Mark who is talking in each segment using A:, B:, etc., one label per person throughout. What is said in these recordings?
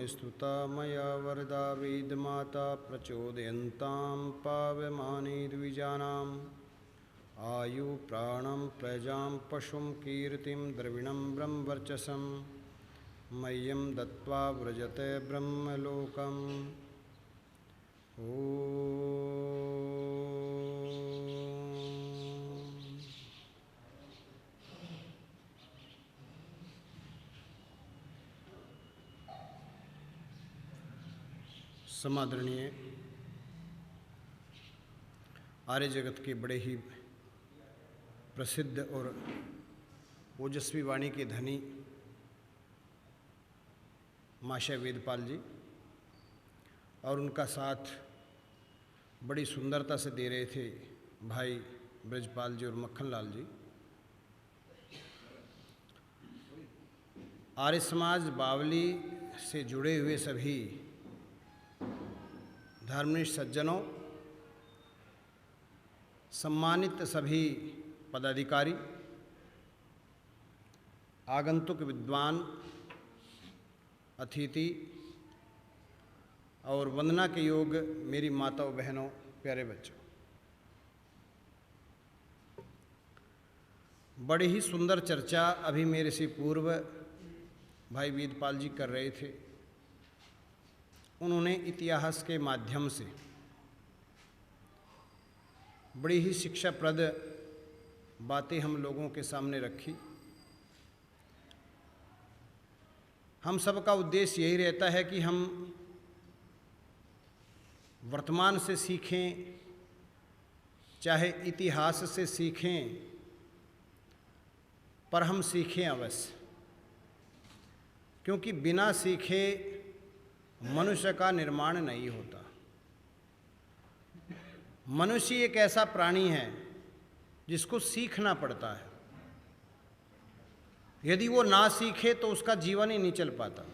A: स्तुता मया वरदा वेदमाता प्रचोदयन्तां पावमाने द्विजानाम् आयु प्राणं प्रजां पशुं कीर्तिं द्रविणं ब्रह्मवर्चसं मह्यं दत्त्वा व्रजते ब्रह्मलोकम्। समादरणीय आर्य जगत के बड़े ही प्रसिद्ध और ओजस्वी वाणी के धनी महाशय वेदपाल जी और उनका साथ बड़ी सुंदरता से दे रहे थे भाई ब्रजपाल जी और मक्खनलाल जी। आर्य समाज बावली से जुड़े हुए सभी धर्मनिष्ठ सज्जनों, सम्मानित सभी पदाधिकारी, आगंतुक विद्वान, अतिथि और वंदना के योग मेरी माताओं बहनों, प्यारे बच्चों, बड़ी ही सुंदर चर्चा अभी मेरे से पूर्व भाई वेदपाल जी कर रहे थे। उन्होंने इतिहास के माध्यम से बड़ी ही शिक्षाप्रद बातें हम लोगों के सामने रखी। हम सबका उद्देश्य यही रहता है कि हम वर्तमान से सीखें, चाहे इतिहास से सीखें, पर हम सीखें अवश्य, क्योंकि बिना सीखे मनुष्य का निर्माण नहीं होता। मनुष्य एक ऐसा प्राणी है जिसको सीखना पड़ता है। यदि वो ना सीखे तो उसका जीवन ही नहीं चल पाता।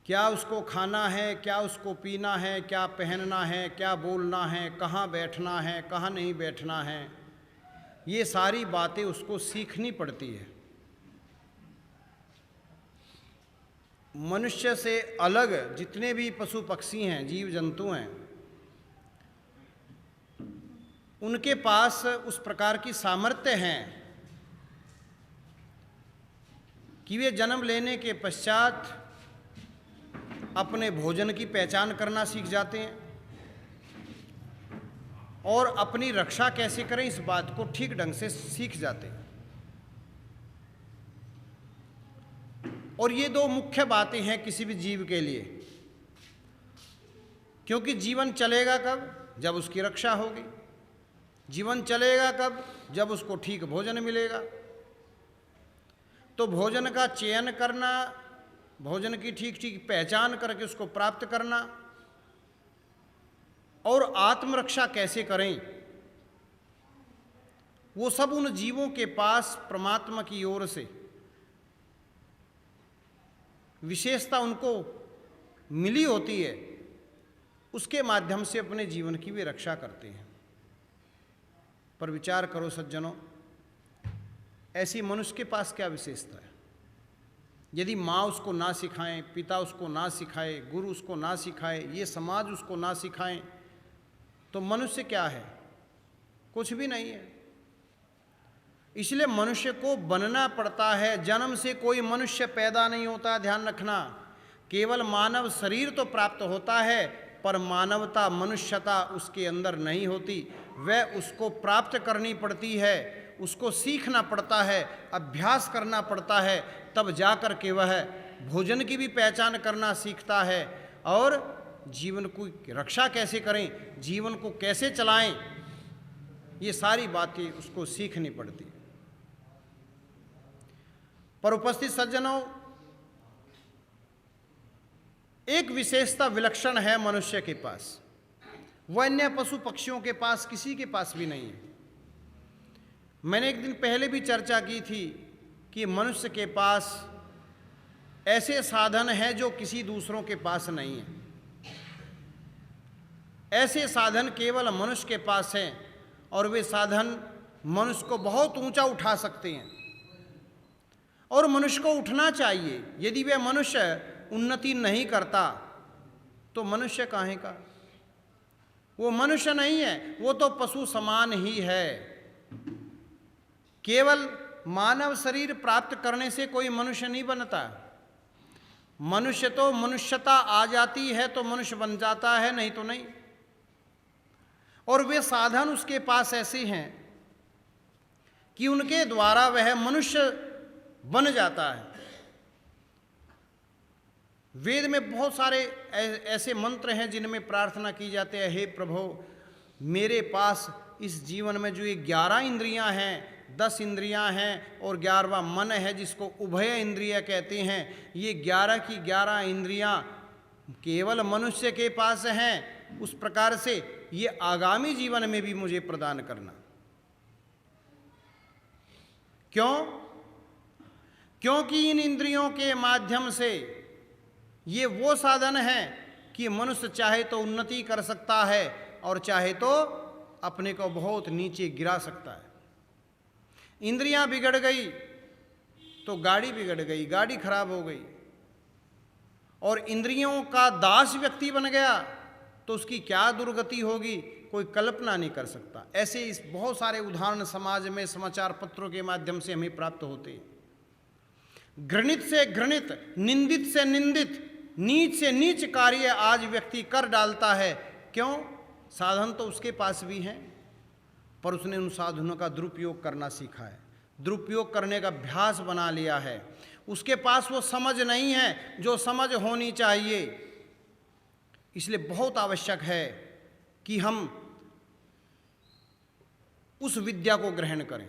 A: क्या उसको खाना है, क्या उसको पीना है, क्या पहनना है, क्या बोलना है, कहाँ बैठना है, कहाँ नहीं बैठना है, ये सारी बातें उसको सीखनी पड़ती है। मनुष्य से अलग जितने भी पशु पक्षी हैं, जीव जंतु हैं, उनके पास उस प्रकार की सामर्थ्य है कि वे जन्म लेने के पश्चात अपने भोजन की पहचान करना सीख जाते हैं और अपनी रक्षा कैसे करें इस बात को ठीक ढंग से सीख जाते हैं। और ये दो मुख्य बातें हैं किसी भी जीव के लिए, क्योंकि जीवन चलेगा कब? जब उसकी रक्षा होगी। जीवन चलेगा कब? जब उसको ठीक भोजन मिलेगा। तो भोजन का चयन करना, भोजन की ठीक ठीक पहचान करके उसको प्राप्त करना और आत्मरक्षा कैसे करें, वो सब उन जीवों के पास परमात्मा की ओर से विशेषता उनको मिली होती है। उसके माध्यम से अपने जीवन की वे रक्षा करते हैं। पर विचार करो सज्जनों, ऐसी मनुष्य के पास क्या विशेषता है? यदि माँ उसको ना सिखाएं, पिता उसको ना सिखाए, गुरु उसको ना सिखाए, ये समाज उसको ना सिखाएं, तो मनुष्य क्या है? कुछ भी नहीं है। इसलिए मनुष्य को बनना पड़ता है। जन्म से कोई मनुष्य पैदा नहीं होता, ध्यान रखना। केवल मानव शरीर तो प्राप्त होता है, पर मानवता, मनुष्यता उसके अंदर नहीं होती। वह उसको प्राप्त करनी पड़ती है, उसको सीखना पड़ता है, अभ्यास करना पड़ता है, तब जाकर के वह भोजन की भी पहचान करना सीखता है और जीवन की रक्षा कैसे करें, जीवन को कैसे चलाएं, ये सारी बातें उसको सीखनी पड़ती है। पर उपस्थित सज्जनों, एक विशेषता विलक्षण है मनुष्य के पास, वह अन्य पशु पक्षियों के पास, किसी के पास भी नहीं है। मैंने एक दिन पहले भी चर्चा की थी कि मनुष्य के पास ऐसे साधन हैं जो किसी दूसरों के पास नहीं है। ऐसे साधन केवल मनुष्य के पास हैं और वे साधन मनुष्य को बहुत ऊंचा उठा सकते हैं और मनुष्य को उठना चाहिए। यदि वे मनुष्य उन्नति नहीं करता तो मनुष्य काहे का? वो मनुष्य नहीं है, वो तो पशु समान ही है। केवल मानव शरीर प्राप्त करने से कोई मनुष्य नहीं बनता। मनुष्य तो मनुष्यता आ जाती है तो मनुष्य बन जाता है, नहीं तो नहीं। और वे साधन उसके पास ऐसे हैं कि उनके द्वारा वह मनुष्य बन जाता है। वेद में बहुत सारे ऐसे मंत्र हैं जिनमें प्रार्थना की जाती है, हे प्रभु मेरे पास इस जीवन में जो ये 11 इंद्रियां हैं, 10 इंद्रियां हैं और 11वां मन है जिसको उभय इंद्रिय कहते हैं, ये 11 की 11 इंद्रियां केवल मनुष्य के पास हैं। उस प्रकार से ये आगामी जीवन में भी मुझे प्रदान करना। क्यों? क्योंकि इन इंद्रियों के माध्यम से ये वो साधन है कि मनुष्य चाहे तो उन्नति कर सकता है और चाहे तो अपने को बहुत नीचे गिरा सकता है। इंद्रियां बिगड़ गई तो गाड़ी बिगड़ गई, गाड़ी खराब हो गई। और इंद्रियों का दास व्यक्ति बन गया तो उसकी क्या दुर्गति होगी, कोई कल्पना नहीं कर सकता। ऐसे इस बहुत सारे उदाहरण समाज में समाचार पत्रों के माध्यम से हमें प्राप्त होते हैं। घृणित से घृणित, निंदित से निंदित, नीच से नीच कार्य आज व्यक्ति कर डालता है। क्यों? साधन तो उसके पास भी हैं, पर उसने उन साधनों का दुरुपयोग करना सीखा है, दुरुपयोग करने का अभ्यास बना लिया है। उसके पास वो समझ नहीं है जो समझ होनी चाहिए। इसलिए बहुत आवश्यक है कि हम उस विद्या को ग्रहण करें।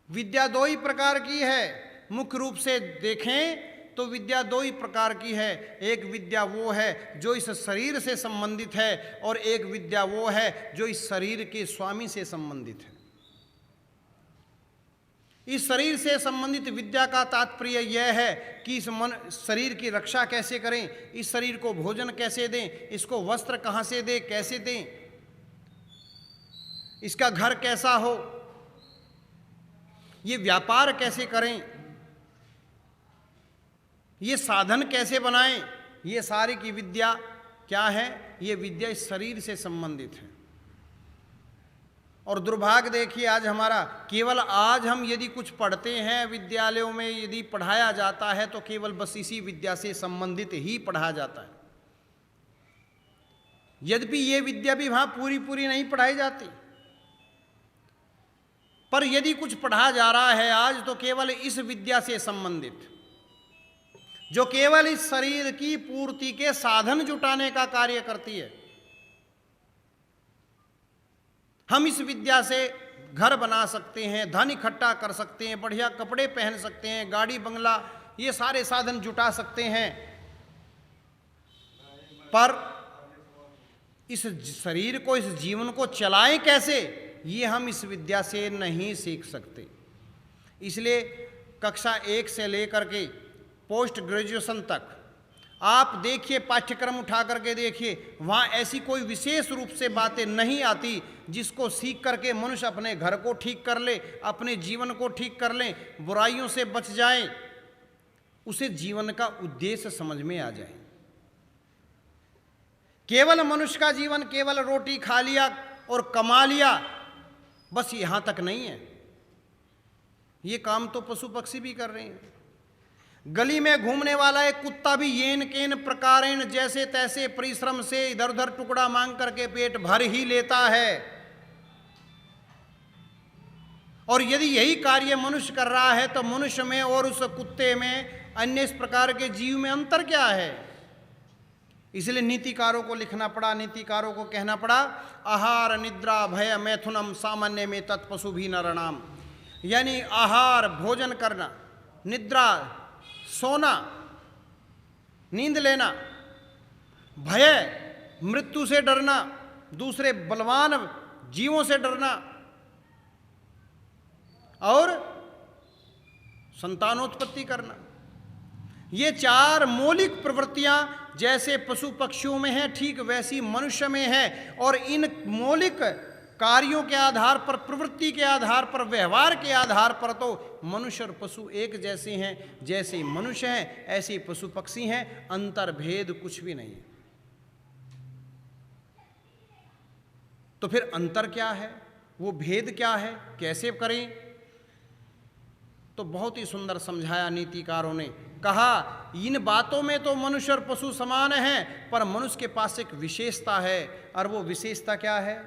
A: विद्या 2 ही प्रकार की है। मुख्य रूप से देखें तो विद्या 2 ही प्रकार की है। एक विद्या वो है जो इस शरीर से संबंधित है और एक विद्या वो है जो इस शरीर के स्वामी से संबंधित है। इस शरीर से संबंधित विद्या का तात्पर्य यह है कि इस शरीर की रक्षा कैसे करें, इस शरीर को भोजन कैसे दें, इसको वस्त्र कहाँ से दें, कैसे दें, इसका घर कैसा हो, ये व्यापार कैसे करें, ये साधन कैसे बनाएं। ये सारी की विद्या क्या है? ये विद्या इस शरीर से संबंधित है। और दुर्भाग्य देखिए आज हमारा, केवल आज हम यदि कुछ पढ़ते हैं विद्यालयों में, यदि पढ़ाया जाता है तो केवल बस इसी विद्या से संबंधित ही पढ़ाया जाता है। यद्यपि ये विद्या भी वहां पूरी नहीं पढ़ाई जाती, पर यदि कुछ पढ़ा जा रहा है आज तो केवल इस विद्या से संबंधित, जो केवल इस शरीर की पूर्ति के साधन जुटाने का कार्य करती है। हम इस विद्या से घर बना सकते हैं, धन इकट्ठा कर सकते हैं, बढ़िया कपड़े पहन सकते हैं, गाड़ी बंगला, ये सारे साधन जुटा सकते हैं, पर इस शरीर को, इस जीवन को चलाएं कैसे, ये हम इस विद्या से नहीं सीख सकते। इसलिए कक्षा 1 से लेकर के पोस्ट ग्रेजुएशन तक आप देखिए, पाठ्यक्रम उठा करके देखिए, वहाँ ऐसी कोई विशेष रूप से बातें नहीं आती जिसको सीख करके मनुष्य अपने घर को ठीक कर ले, अपने जीवन को ठीक कर ले, बुराइयों से बच जाए, उसे जीवन का उद्देश्य समझ में आ जाए। केवल मनुष्य का जीवन केवल रोटी खा लिया और कमा लिया, बस यहाँ तक नहीं है। ये काम तो पशु पक्षी भी कर रहे हैं। गली में घूमने वाला एक कुत्ता भी येन केन प्रकारेण जैसे तैसे परिश्रम से इधर उधर टुकड़ा मांग करके पेट भर ही लेता है। और यदि यही कार्य मनुष्य कर रहा है तो मनुष्य में और उस कुत्ते में, अन्य इस प्रकार के जीव में अंतर क्या है? इसलिए नीतिकारों को लिखना पड़ा, नीतिकारों को कहना पड़ा, आहार निद्रा भय मैथुनम सामान्य में तत्पशु भी नरणाम। यानी आहार भोजन करना, निद्रा सोना नींद लेना, भय मृत्यु से डरना, दूसरे बलवान जीवों से डरना, और संतानोत्पत्ति करना, ये 4 मौलिक प्रवृत्तियां जैसे पशु पक्षियों में है ठीक वैसी मनुष्य में है। और इन मौलिक कार्यों के आधार पर, प्रवृत्ति के आधार पर, व्यवहार के आधार पर तो मनुष्य और पशु एक जैसे हैं। जैसे मनुष्य हैं ऐसे पशु पक्षी हैं, अंतर भेद कुछ भी नहीं है। तो फिर अंतर क्या है, वो भेद क्या है, कैसे करें? तो बहुत ही सुंदर समझाया नीतिकारों ने। कहा इन बातों में तो मनुष्य और पशु समान हैं, पर मनुष्य के पास एक विशेषता है। और वो विशेषता क्या है?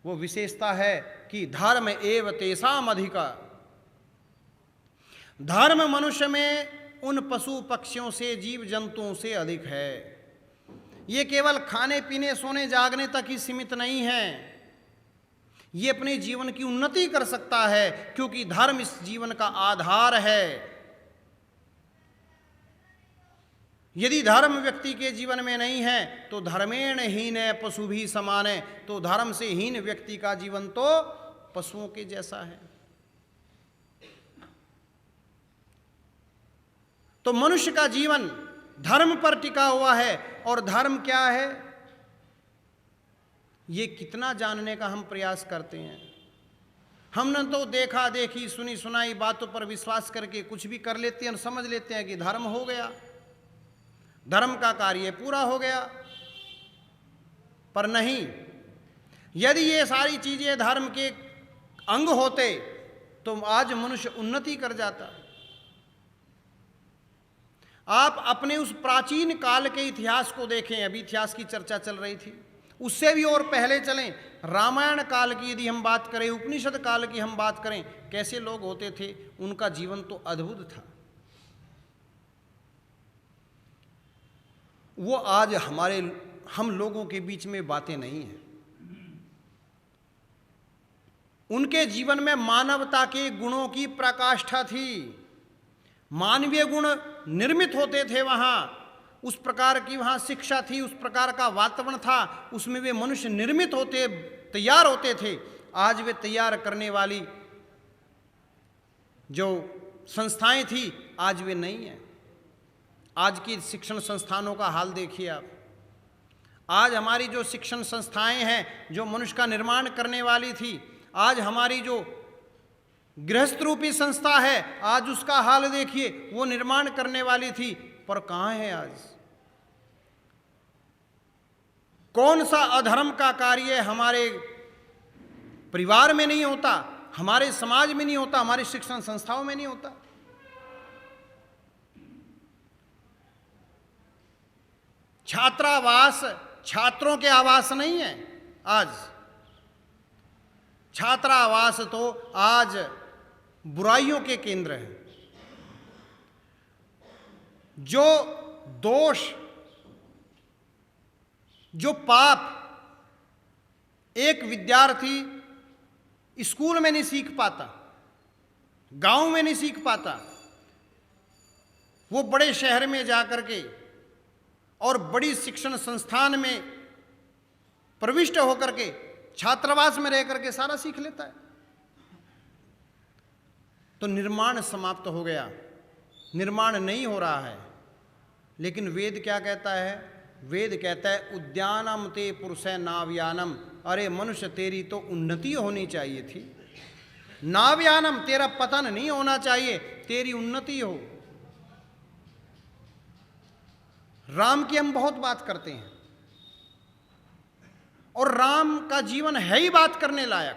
A: वो विशेषता है कि धर्म एव तेषाम अधिका। धर्म मनुष्य में उन पशु पक्षियों से, जीव जंतुओं से अधिक है। ये केवल खाने पीने सोने जागने तक ही सीमित नहीं है, ये अपने जीवन की उन्नति कर सकता है, क्योंकि धर्म इस जीवन का आधार है। यदि धर्म व्यक्ति के जीवन में नहीं है तो धर्मेण हीन पशु भी समान है। तो धर्म से हीन व्यक्ति का जीवन तो पशुओं के जैसा है। तो मनुष्य का जीवन धर्म पर टिका हुआ है। और धर्म क्या है, ये कितना जानने का हम प्रयास करते हैं। हमने तो देखा देखी, सुनी सुनाई बातों पर विश्वास करके कुछ भी कर लेते हैं और समझ लेते हैं कि धर्म हो गया, धर्म का कार्य पूरा हो गया। पर नहीं, यदि ये सारी चीजें धर्म के अंग होते तो आज मनुष्य उन्नति कर जाता। आप अपने उस प्राचीन काल के इतिहास को देखें, अभी इतिहास की चर्चा चल रही थी, उससे भी और पहले चलें, रामायण काल की यदि हम बात करें, उपनिषद काल की हम बात करें, कैसे लोग होते थे, उनका जीवन तो अद्भुत था। वो आज हम लोगों के बीच में बातें नहीं हैं। उनके जीवन में मानवता के गुणों की प्रकाष्ठा थी, मानवीय गुण निर्मित होते थे वहाँ, उस प्रकार की वहाँ शिक्षा थी, उस प्रकार का वातावरण था, उसमें वे मनुष्य निर्मित होते, तैयार होते थे। आज वे तैयार करने वाली जो संस्थाएं थी, आज वे नहीं हैं। आज की शिक्षण संस्थानों का हाल देखिए आप। आज हमारी जो शिक्षण संस्थाएं हैं, जो मनुष्य का निर्माण करने वाली थी, आज हमारी जो गृहस्थ रूपी संस्था है, आज उसका हाल देखिए, वो निर्माण करने वाली थी, पर कहाँ है आज? कौन सा अधर्म का कार्य हमारे परिवार में नहीं होता, हमारे समाज में नहीं होता, हमारी शिक्षण संस्थाओं में नहीं होता? छात्रावास छात्रों के आवास नहीं है आज। छात्रावास तो आज बुराइयों के केंद्र है। जो दोष, जो पाप एक विद्यार्थी स्कूल में नहीं सीख पाता, गांव में नहीं सीख पाता, वो बड़े शहर में जाकर के और बड़ी शिक्षण संस्थान में प्रविष्ट होकर के छात्रावास में रह करके सारा सीख लेता है। तो निर्माण समाप्त हो गया, निर्माण नहीं हो रहा है। लेकिन वेद क्या कहता है? वेद कहता है उद्यानम ते पुरुषै नाव्यानम। अरे मनुष्य, तेरी तो उन्नति होनी चाहिए थी। नाव्यानम, तेरा पतन नहीं होना चाहिए, तेरी उन्नति हो। राम की हम बहुत बात करते हैं और राम का जीवन है ही बात करने लायक।